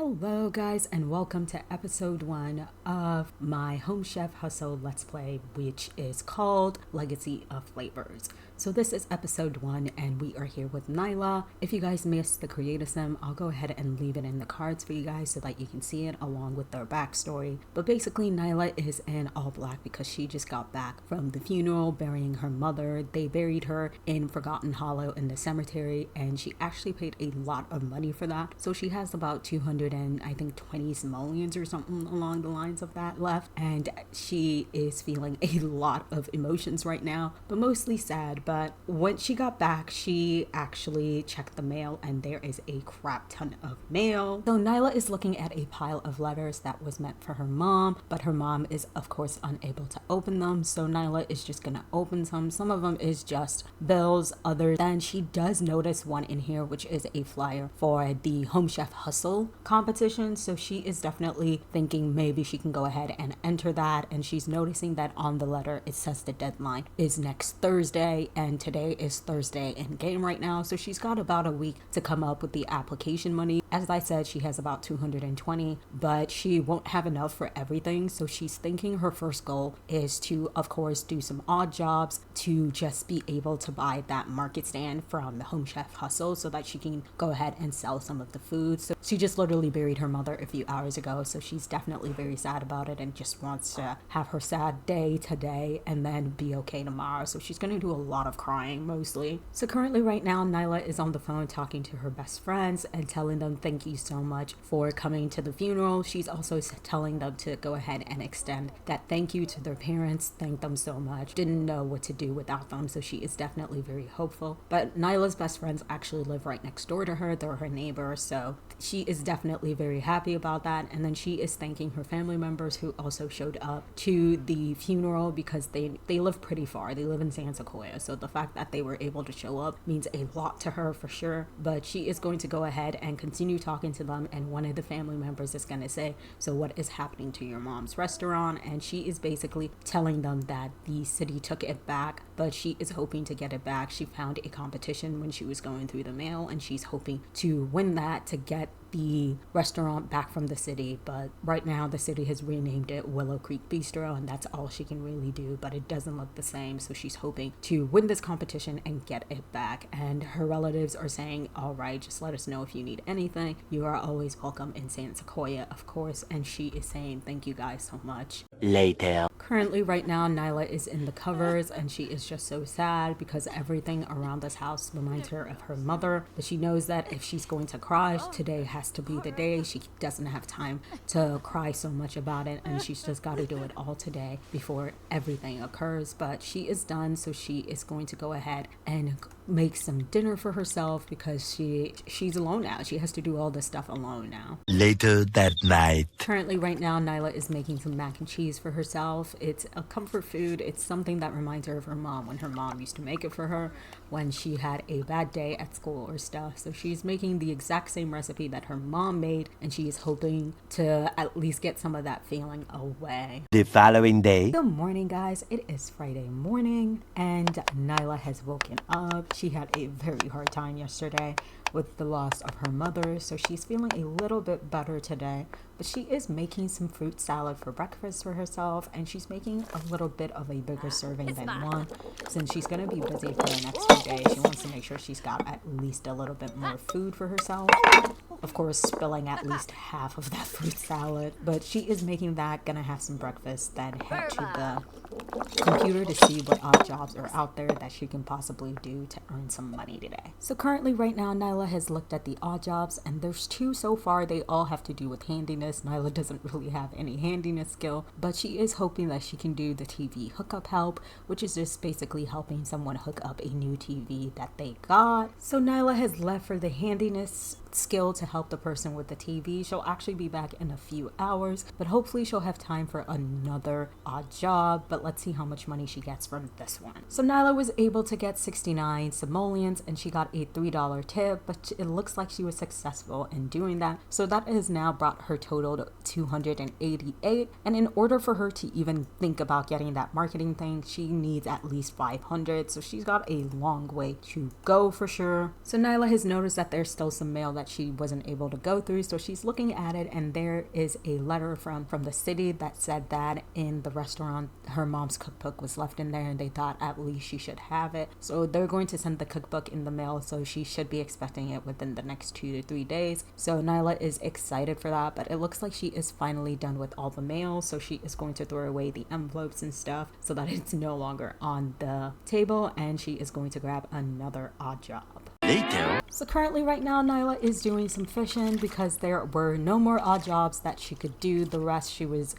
Hello guys, and welcome to episode 1 of my Home Chef Hustle Let's Play, which is called Legacy of Flavors. So this is episode 1 and we are here with Nyla. If you guys missed the creator sim, I'll go ahead and leave it in the cards for you guys so that you can see it along with their backstory. But basically Nyla is in all black because she just got back from the funeral burying her mother. They buried her in Forgotten Hollow in the cemetery and she actually paid a lot of money for that. So she has about 220 simoleons or something along the lines of that left, and she is feeling a lot of emotions right now, but mostly sad. But when she got back, she actually checked the mail and there is a crap ton of mail. So Nyla is looking at a pile of letters that was meant for her mom, but her mom is of course unable to open them, so Nyla is just gonna open some of them is just bills. Other than she does notice one in here which is a flyer for the Home Chef Hustle competition, so she is definitely thinking maybe she can go ahead and enter that. And she's noticing that on the letter it says the deadline is next Thursday, and today is Thursday in game right now, so she's got about a week to come up with the application money. As I said, she has about 220, but she won't have enough for everything, so she's thinking her first goal is to of course do some odd jobs to just be able to buy that market stand from the Home Chef Hustle so that she can go ahead and sell some of the food. So she just literally buried her mother a few hours ago, so she's definitely very sad about it and just wants to have her sad day today and then be okay tomorrow. So she's going to do a lot of crying mostly. So currently right now Nyla is on the phone talking to her best friends and telling them thank you so much for coming to the funeral. She's also telling them to go ahead and extend that thank you to their parents, thank them so much, didn't know what to do without them, so she is definitely very hopeful. But Nyla's best friends actually live right next door to her, they're her neighbors, so she is definitely very happy about that. And then she is thanking her family members who also showed up to the funeral because they live pretty far. They live in San Sequoia, so the fact that they were able to show up means a lot to her for sure. But she is going to go ahead and continue talking to them, and one of the family members is going to say, so what is happening to your mom's restaurant? And she is basically telling them that the city took it back, but she is hoping to get it back. She found a competition when she was going through the mail and she's hoping to win that to get the restaurant back from the city. But right now the city has renamed it Willow Creek Bistro, and that's all she can really do, but it doesn't look the same, so she's hoping to win this competition and get it back. And her relatives are saying, all right, just let us know if you need anything, you are always welcome in San Sequoia, of course. And she is saying thank you guys so much. Later. Currently right now Nyla is in the covers and she is just so sad because everything around this house reminds her of her mother, but she knows that if she's going to cry, today has to be the day. She doesn't have time to cry so much about it, and she's just got to do it all today before everything occurs. But she is done, so she is going to go ahead and make some dinner for herself because she's alone now. She has to do all this stuff alone now. Later that night. Currently right now Nyla is making some mac and cheese for herself. It's a comfort food. It's something that reminds her of her mom when her mom used to make it for her when she had a bad day at school or stuff. So she's making the exact same recipe that her mom made, and she is hoping to at least get some of that feeling away. The following day. Good morning guys, it is Friday morning and Nyla has woken up. She had a very hard time yesterday with the loss of her mother, so she's feeling a little bit better today. But she is making some fruit salad for breakfast for herself, and she's making a little bit of a bigger serving than one since she's going to be busy for the next few days. She wants to make sure she's got at least a little bit more food for herself, of course spilling at least half of that fruit salad. But she is making that, gonna have some breakfast, then head to the computer to see what odd jobs are out there that she can possibly do to earn some money today. So currently right now Nyla has looked at the odd jobs and there's 2 so far. They all have to do with handiness. Nyla doesn't really have any handiness skill, but she is hoping that she can do the TV hookup help, which is just basically helping someone hook up a new TV that they got. So Nyla has left for the handiness skill to help the person with the TV. She'll actually be back in a few hours, but hopefully she'll have time for another odd job. But let's see how much money she gets from this one. So Nyla was able to get 69 simoleons and she got a $3 tip, but it looks like she was successful in doing that. So that has now brought her total totaled 288, and in order for her to even think about getting that marketing thing, she needs at least 500, so she's got a long way to go for sure. So Nyla has noticed that there's still some mail that she wasn't able to go through, so she's looking at it, and there is a letter from the city that said that in the restaurant her mom's cookbook was left in there, and they thought at least she should have it. So they're going to send the cookbook in the mail, so she should be expecting it within the next 2 to 3 days. So Nyla is excited for that, but it looks like she is finally done with all the mail, so she is going to throw away the envelopes and stuff so that it's no longer on the table, and she is going to grab another odd job. Later. So currently right now Nyla is doing some fishing because there were no more odd jobs that she could do. The rest she was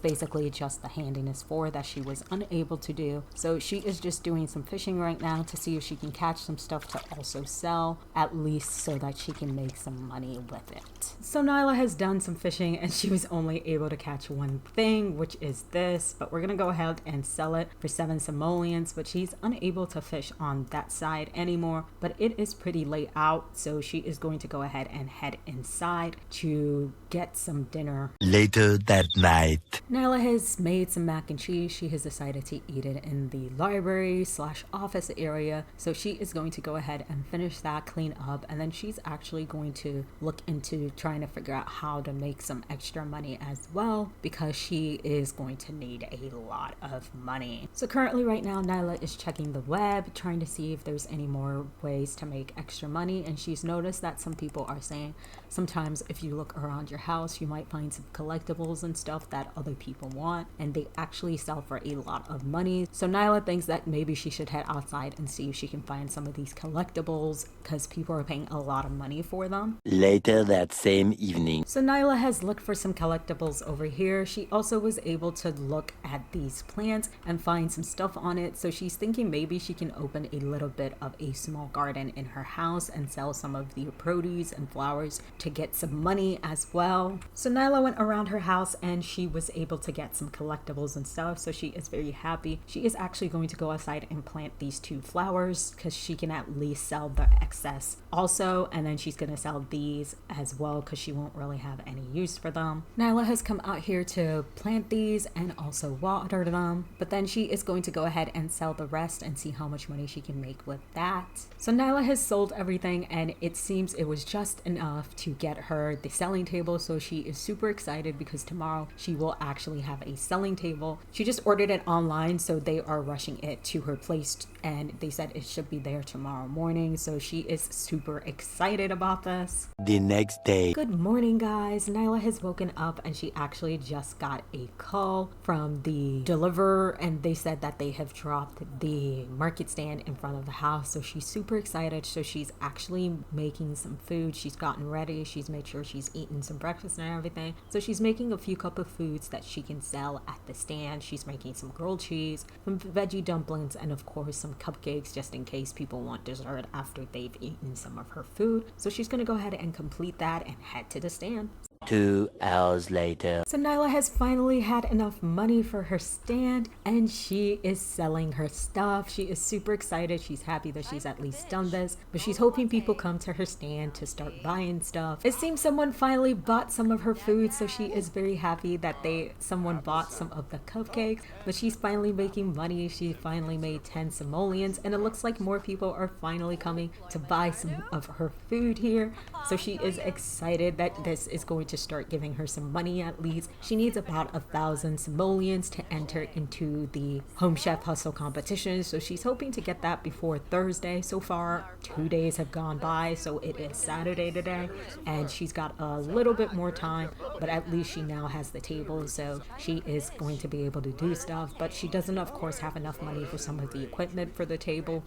basically just the handiness for that she was unable to do. So she is just doing some fishing right now to see if she can catch some stuff to also sell, at least so that she can make some money with it. So Nyla has done some fishing and she was only able to catch one thing, which is this, but we're gonna go ahead and sell it for 7 simoleons, but she's unable to fish on that side anymore. But it is pretty late out, so she is going to go ahead and head inside to get some dinner. Later that night. Nyla has made some mac and cheese. She has decided to eat it in the library / office area, so she is going to go ahead and finish that, clean up, and then she's actually going to look into trying to figure out how to make some extra money as well, because she is going to need a lot of money. So currently right now Nyla is checking the web, trying to see if there's any more ways to make extra money, and she's noticed that some people are saying sometimes if you look around your house you might find some collectibles and stuff that other people want, and they actually sell for a lot of money. So Nyla thinks that maybe she should head outside and see if she can find some of these collectibles, because people are paying a lot of money for them. Later that same evening. So Nyla has looked for some collectibles over here. She also was able to look at these plants and find some stuff on it, so she's thinking maybe she can open a little bit of a small garden in her house and sell some of the produce and flowers to get some money as well. So Nyla went around her house and she was able to get some collectibles and stuff, so she is very happy. She is actually going to go outside and plant these 2 flowers because she can at least sell the excess also, and then she's gonna sell these as well because she won't really have any use for them. Nyla has come out here to plant these and also water them, but then she is going to go ahead and sell the rest and see how much money she can make with that. So Nyla has sold everything and it seems it was just enough to get her the selling table, so she is super excited because tomorrow she will actually have a selling table. She just ordered it online, so they are rushing it to her place, and they said it should be there tomorrow morning, so she is super excited about this. The next day. Good morning guys. Nyla has woken up and she actually just got a call from the deliverer, and they said that they have dropped the market stand in front of the house, so she's super excited. So she's actually making some food. She's gotten ready, she's made sure she's eaten some breakfast and everything, so she's making a few cup of foods that she can sell at the stand. She's making some grilled cheese, some veggie dumplings, and of course some cupcakes just in case people want dessert after they've eaten some of her food. So she's gonna go ahead and complete that and head to the stand. 2 hours later. So Nyla has finally had enough money for her stand and she is selling her stuff. She is super excited. She's happy that she's at least done this, but she's hoping people come to her stand to start buying stuff. It seems someone finally bought some of her food, so she is very happy that someone bought some of the cupcakes, but she's finally making money. She finally made 10 simoleons, and it looks like more people are finally coming to buy some of her food here. So she is excited that this is going to start giving her some money at least. She needs about 1,000 simoleons to enter into the Home Chef Hustle competition, so she's hoping to get that before Thursday. So far 2 days have gone by, so it is Saturday today and she's got a little bit more time, but at least she now has the table, so she is going to be able to do stuff. But she doesn't of course have enough money for some of the equipment for the table,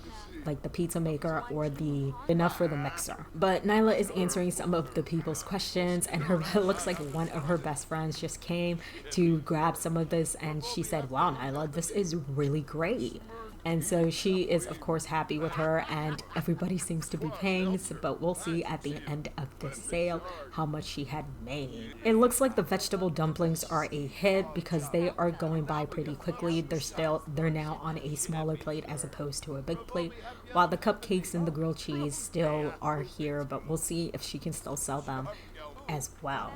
like the pizza maker or enough for the mixer. But Nyla is answering some of the people's questions, and it looks like one of her best friends just came to grab some of this, and she said, "Wow, Nyla, this is really great." And so she is of course happy with her, and everybody seems to be paying, but we'll see at the end of the sale how much she had made. It looks like the vegetable dumplings are a hit because they are going by pretty quickly. They're now on a smaller plate as opposed to a big plate, while the cupcakes and the grilled cheese still are here, but we'll see if she can still sell them as well.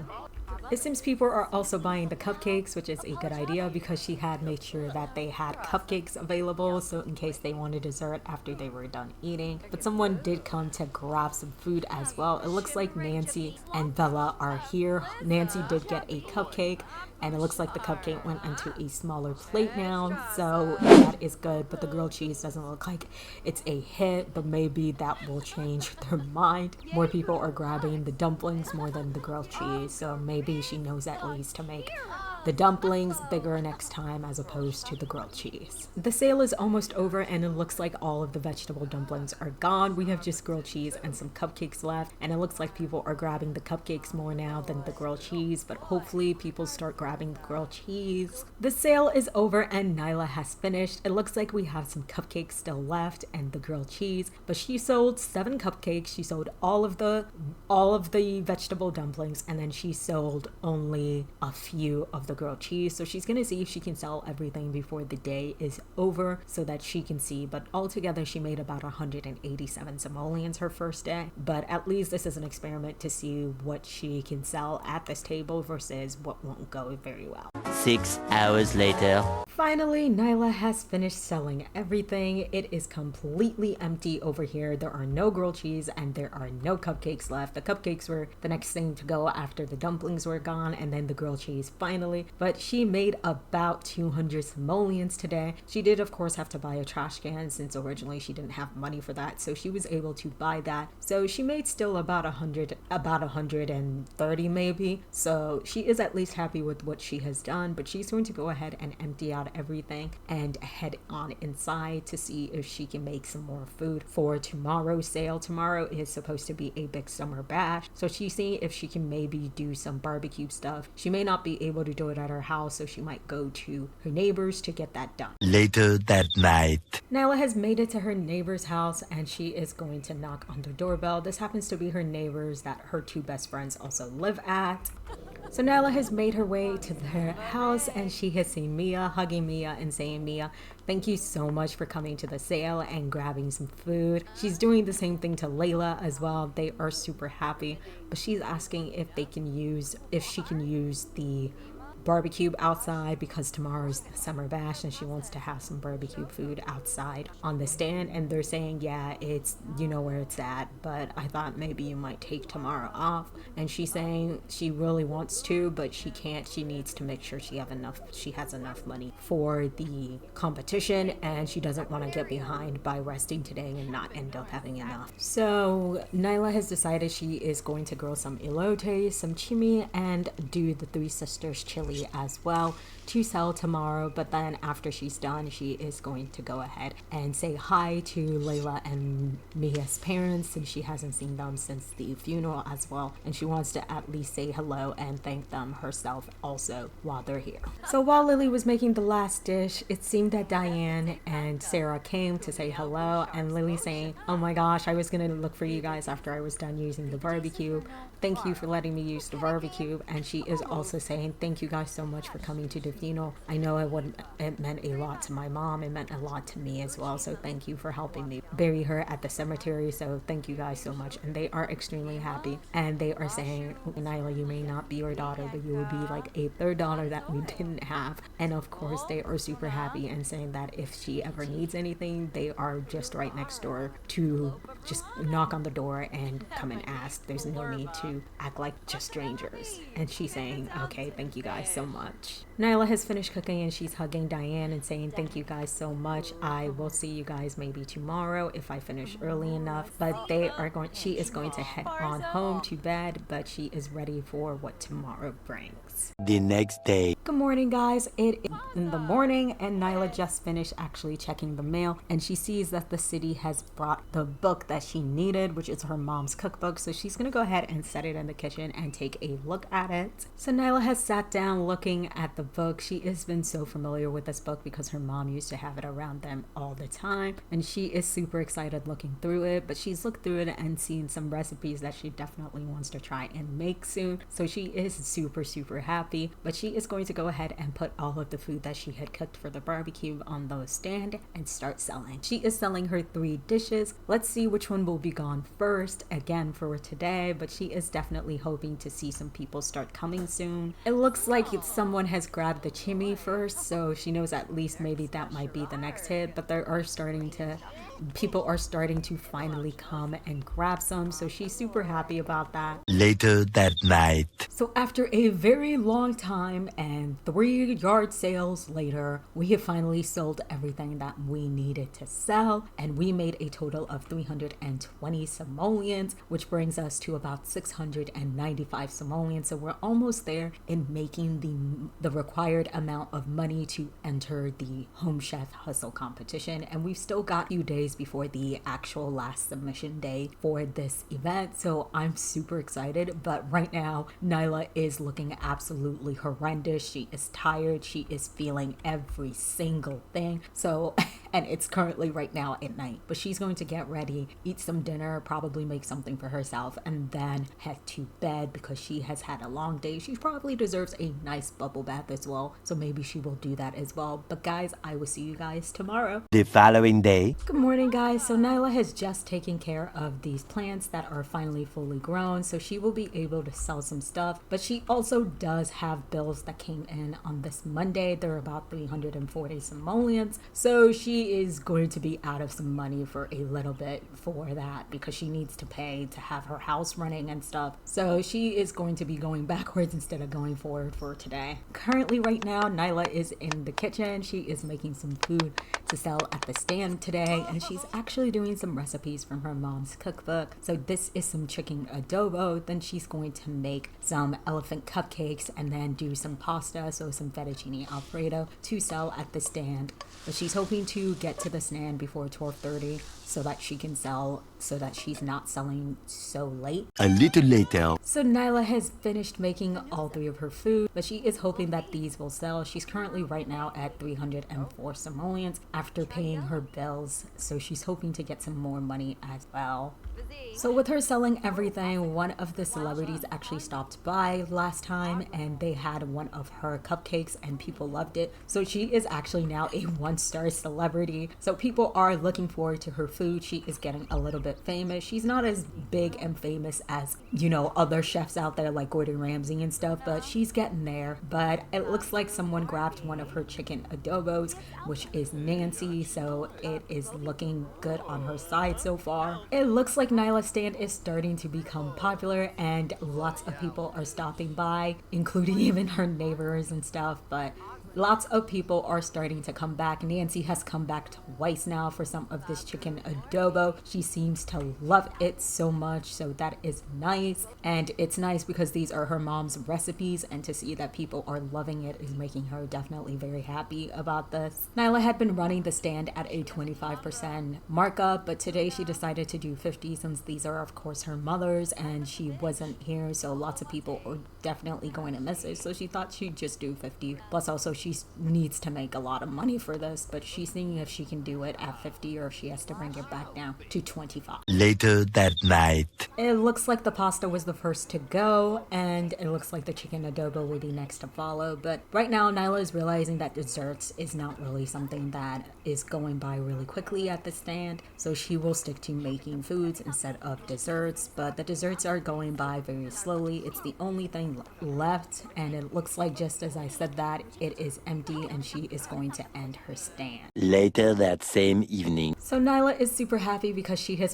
It seems people are also buying the cupcakes, which is a good idea because she had made sure that they had cupcakes available, so in case they wanted dessert after they were done eating. But someone did come to grab some food as well. It looks like Nancy and Bella are here. Nancy did get a cupcake, and it looks like the cupcake went into a smaller plate now, so that is good. But the grilled cheese doesn't look like it's a hit, but maybe that will change their mind. More people are grabbing the dumplings more than the grilled cheese, so maybe she knows at least to make the dumplings bigger next time as opposed to the grilled cheese. The sale is almost over and it looks like all of the vegetable dumplings are gone. We have just grilled cheese and some cupcakes left, and it looks like people are grabbing the cupcakes more now than the grilled cheese, but hopefully people start grabbing the grilled cheese. The sale is over and Nyla has finished. It looks like we have some cupcakes still left and the grilled cheese, but she sold 7 cupcakes. She sold all of the vegetable dumplings, and then she sold only a few of the grilled cheese. So she's gonna see if she can sell everything before the day is over so that she can see, but altogether she made about 187 simoleons her first day. But at least this is an experiment to see what she can sell at this table versus what won't go very well. 6 hours later. Finally, Nyla has finished selling everything. It is completely empty over here. There are no grilled cheese and there are no cupcakes left. The cupcakes were the next thing to go after the dumplings were gone, and then the grilled cheese finally. But she made about 200 simoleons today. She did of course have to buy a trash can since originally she didn't have money for that, so she was able to buy that. So she made still about 130 maybe. So she is at least happy with what she has done, but she's going to go ahead and empty out everything and head on inside to see if she can make some more food for tomorrow's sale. Tomorrow is supposed to be a big summer bash, so she's seeing if she can maybe do some barbecue stuff. She may not be able to do it at her house, so she might go to her neighbors to get that done. Later that night. Nyla has made it to her neighbor's house and she is going to knock on the doorbell. This happens to be her neighbors that her 2 best friends also live at. So Nyla has made her way to their house and she has seen Mia, hugging Mia and saying, "Mia, thank you so much for coming to the sale and grabbing some food." She's doing the same thing to Layla as well. They are super happy, but she's asking if she can use the barbecue outside because tomorrow's the summer bash and she wants to have some barbecue food outside on the stand, and they're saying, yeah, it's, you know where it's at, but I thought maybe you might take tomorrow off. And she's saying she really wants to, but she can't. She needs to make sure she has enough money for the competition, and she doesn't want to get behind by resting today and not end up having enough. So Nyla has decided she is going to grill some elote, some chimi, and do the 3 Sisters chili as well to sell tomorrow. But then after she's done, she is going to go ahead and say hi to Layla and Mia's parents since she hasn't seen them since the funeral as well, and she wants to at least say hello and thank them herself also while they're here. So while Lily was making the last dish, it seemed that Diane and Sarah came to say hello, and Lily saying, "Oh my gosh, I was gonna look for you guys after I was done using the barbecue. Thank you for letting me use the barbecue." And she is also saying, "Thank you guys so much for coming to the funeral. I know it meant a lot to my mom. It meant a lot to me as well. So thank you for helping me bury her at the cemetery. So thank you guys so much." And they are extremely happy. And they are saying, "Nyla, you may not be your daughter, but you will be like a 3rd daughter that we didn't have." And of course, they are super happy and saying that if she ever needs anything, they are just right next door to just knock on the door and come and ask. There's no need to act like just strangers. And she's saying, "Okay, thank you guys so much." Nyla has finished cooking and she's hugging Diane and saying, "Thank you guys so much. I will see you guys maybe tomorrow if I finish early enough." But she is going to head on home to bed, but she is ready for what tomorrow brings. The next day. Good morning, guys. It is in the morning and Nyla just finished actually checking the mail, and she sees that the city has brought the book that she needed, which is her mom's cookbook. So she's gonna go ahead and set it in the kitchen and take a look at it. So Nyla has sat down and looking at the book. She has been so familiar with this book because her mom used to have it around them all the time, and she is super excited looking through it. But she's looked through it and seen some recipes that she definitely wants to try and make soon, so she is super happy. But she is going to go ahead and put all of the food that she had cooked for the barbecue on the stand and start selling. She is selling her 3 dishes. Let's see which one will be gone first again for today, but she is definitely hoping to see some people start coming soon. It looks like someone has grabbed the chimney first, so she knows at least maybe that might be the next hit. But people are starting to finally come and grab some, so she's super happy about that. Later that night. So after a very long time and 3 yard sales later, we have finally sold everything that we needed to sell, and we made a total of 320 simoleons, which brings us to about 695 simoleons. So we're almost there in making the required amount of money to enter the Home Chef Hustle competition, and we've still got a few days before the actual last submission day for this event, so I'm super excited. But right now Nyla is looking absolutely horrendous. She is tired, she is feeling every single thing. So and it's currently right now at night, but she's going to get ready, eat some dinner, probably make something for herself, and then head to bed because she has had a long day. She probably deserves a nice bubble bath as well, so maybe she will do that as well. But guys, I will see you guys tomorrow. The following day. Good morning, guys. So Nyla has just taken care of these plants that are finally fully grown, so she will be able to sell some stuff. But she also does have bills that came in on this Monday. They're about 340 simoleons, so she is going to be out of some money for a little bit for that because she needs to pay to have her house running and stuff. So she is going to be going backwards instead of going forward for today. Currently right now Nyla is in the kitchen. She is making some food to sell at the stand today, and she's actually doing some recipes from her mom's cookbook. So this is some chicken adobo, then she's going to make some elephant cupcakes and then do some pasta, so some fettuccine alfredo to sell at the stand. But she's hoping to get to the stand before 12:30 so that she can sell, so that she's not selling so late. A little later. So Nyla has finished making all 3 of her food, but she is hoping that these will sell. She's currently right now at 304 simoleons after paying her bills, so she's hoping to get some more money as well. So with her selling everything, one of the celebrities actually stopped by last time and they had one of her cupcakes and people loved it. So she is actually now a 1-star celebrity. So people are looking forward to her food. She is getting a little bit famous. She's not as big and famous as, other chefs out there like Gordon Ramsay and stuff, but she's getting there. But it looks like someone grabbed one of her chicken adobos, which is Nancy. So it is looking good on her side so far. It looks like Nyla's stand is starting to become popular and lots of people are stopping by, including even her neighbors and stuff. But lots of people are starting to come back. Nancy has come back twice now for some of this chicken adobo. She seems to love it so much, so that is nice. And it's nice because these are her mom's recipes, and to see that people are loving it is making her definitely very happy about this. Nyla had been running the stand at a 25% markup, but today she decided to do 50 since these are of course her mother's and she wasn't here, so lots of people are definitely going to miss it. So she thought she'd just do 50. Plus also she needs to make a lot of money for this, but she's seeing if she can do it at 50 or if she has to bring it back down to 25. Later that night. It looks like the pasta was the first to go, and it looks like the chicken adobo will be next to follow. But right now Nyla is realizing that desserts is not really something that is going by really quickly at the stand, so she will stick to making foods instead of desserts. But the desserts are going by very slowly. It's the only thing left, and it looks like just as I said that, it is empty and she is going to end her stand. Later that same evening. So Nyla is super happy because she has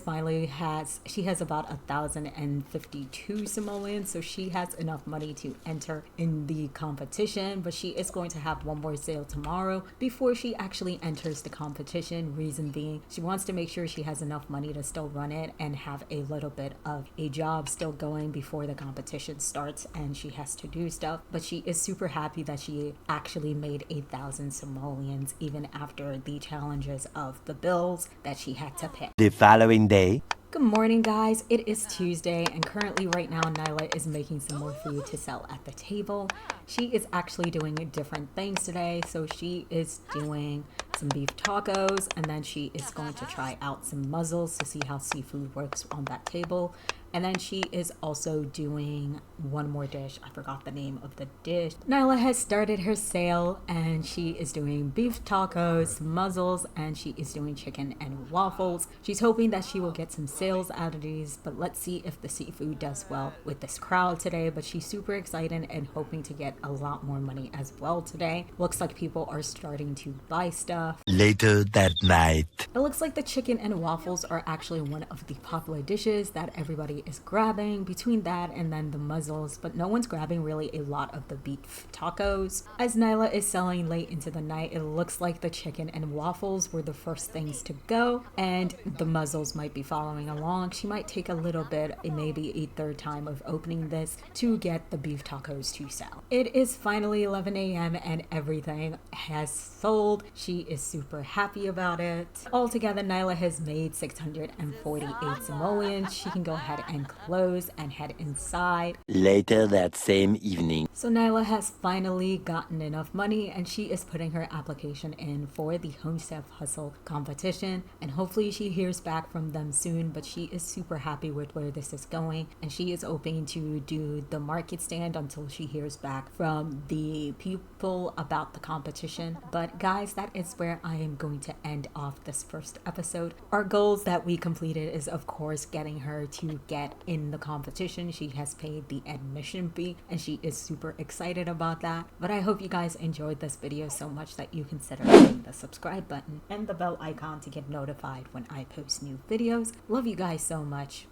about 1,052 simoleons, so she has enough money to enter in the competition. But she is going to have one more sale tomorrow before she actually enters the competition. Reason being, she wants to make sure she has enough money to still run it and have a little bit of a job still going before the competition starts and she has to do stuff. But she is super happy that she actually made 1,000 simoleons even after the challenges of the bills that she had to pay. The following day. Good morning, guys. It is Tuesday, and currently right now Nyla is making some more food to sell at the table. She is actually doing different things today. So she is doing some beef tacos, and then she is going to try out some mussels to see how seafood works on that table. And then she is also doing one more dish. I forgot the name of the dish. Nyla has started her sale, and she is doing beef tacos, mussels, and she is doing chicken and waffles. She's hoping that she will get some sales out of these, but let's see if the seafood does well with this crowd today. But she's super excited and hoping to get a lot more money as well today. Looks like people are starting to buy stuff. Later that night. It looks like the chicken and waffles are actually one of the popular dishes that everybody is grabbing, between that and then the mussels, but no one's grabbing really a lot of the beef tacos. As Nyla is selling late into the night, it looks like the chicken and waffles were the first things to go, and the mussels might be following along. She might take a little bit, maybe a third time of opening this to get the beef tacos to sell. It is finally 11 a.m. and everything has sold. She is super happy about it. Altogether, Nyla has made 648 simoleons. She can go ahead and close and head inside. Later that same evening. So Nyla has finally gotten enough money, and she is putting her application in for the Home Chef Hustle competition, and hopefully she hears back from them soon. But she is super happy with where this is going, and she is hoping to do the market stand until she hears back from the people about the competition. But guys, that is where I am going to end off this first episode. Our goals that we completed is of course getting her to get in the competition. She has paid the admission fee and she is super excited about that. But I hope you guys enjoyed this video so much that you consider hitting the subscribe button and the bell icon to get notified when I post new videos. Love you guys so much.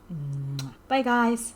Bye guys.